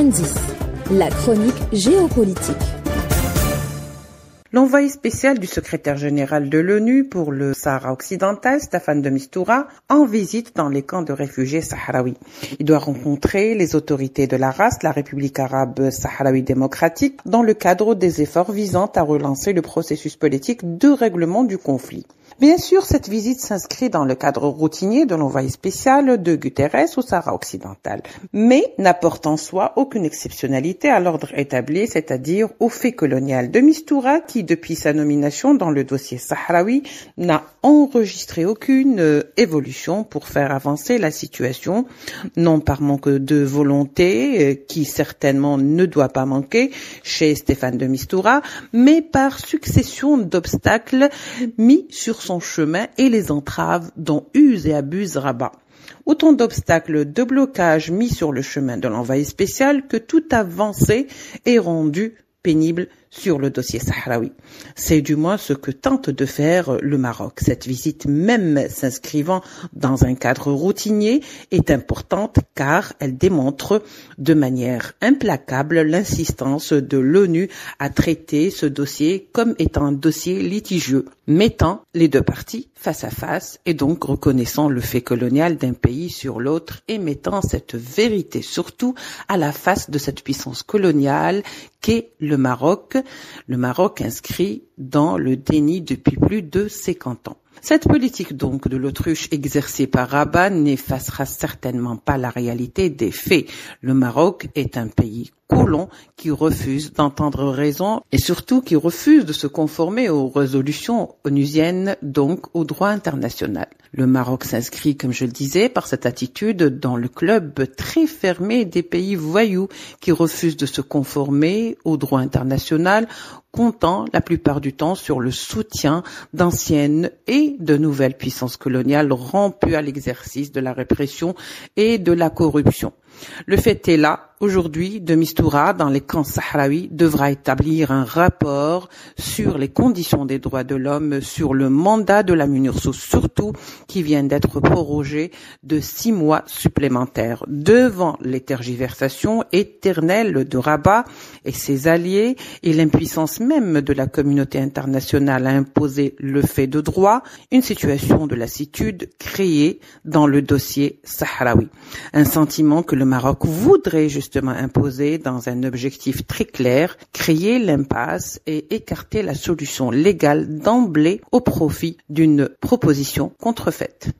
Indice, la chronique géopolitique. L'envoyé spécial du secrétaire général de l'ONU pour le Sahara occidental, Staffan de Mistura, en visite dans les camps de réfugiés sahraouis. Il doit rencontrer les autorités de la RAS, la République arabe sahraoui démocratique, dans le cadre des efforts visant à relancer le processus politique de règlement du conflit. Bien sûr, cette visite s'inscrit dans le cadre routinier de l'envoyé spécial de Guterres au Sahara occidental, mais n'apporte en soi aucune exceptionnalité à l'ordre établi, c'est-à-dire au fait colonial de Mistura, qui, depuis sa nomination dans le dossier sahraoui, n'a enregistré aucune évolution pour faire avancer la situation, non par manque de volonté, qui certainement ne doit pas manquer chez Staffan de Mistura, mais par succession d'obstacles mis sur son chemin et les entraves dont use et abuse Rabat. Autant d'obstacles de blocage mis sur le chemin de l'envoyé spécial que toute avancée est rendue pénible sur le dossier sahraoui. C'est du moins ce que tente de faire le Maroc. Cette visite, même s'inscrivant dans un cadre routinier, est importante car elle démontre de manière implacable l'insistance de l'ONU à traiter ce dossier comme étant un dossier litigieux, mettant les deux parties face à face et donc reconnaissant le fait colonial d'un pays sur l'autre et mettant cette vérité surtout à la face de cette puissance coloniale qu'est le Maroc inscrit dans le déni depuis plus de 50 ans. Cette politique donc de l'autruche exercée par Rabat n'effacera certainement pas la réalité des faits. Le Maroc est un pays colon qui refuse d'entendre raison et surtout qui refuse de se conformer aux résolutions onusiennes, donc au droit international. Le Maroc s'inscrit, comme je le disais, par cette attitude dans le club très fermé des pays voyous qui refusent de se conformer au droit international, comptant la plupart du temps sur le soutien d'anciennes et de nouvelles puissances coloniales rompues à l'exercice de la répression et de la corruption. Le fait est là, aujourd'hui, de Mistura, dans les camps sahraouis, devra établir un rapport sur les conditions des droits de l'homme, sur le mandat de la MINURSO, surtout qui vient d'être prorogé de 6 mois supplémentaires. Devant les tergiversations éternelles de Rabat et ses alliés et l'impuissance même de la communauté internationale à imposer le fait de droit, une situation de lassitude créée dans le dossier sahraoui. Un sentiment que le Maroc voudrait justement imposer dans un objectif très clair, créer l'impasse et écarter la solution légale d'emblée au profit d'une proposition contrefaite.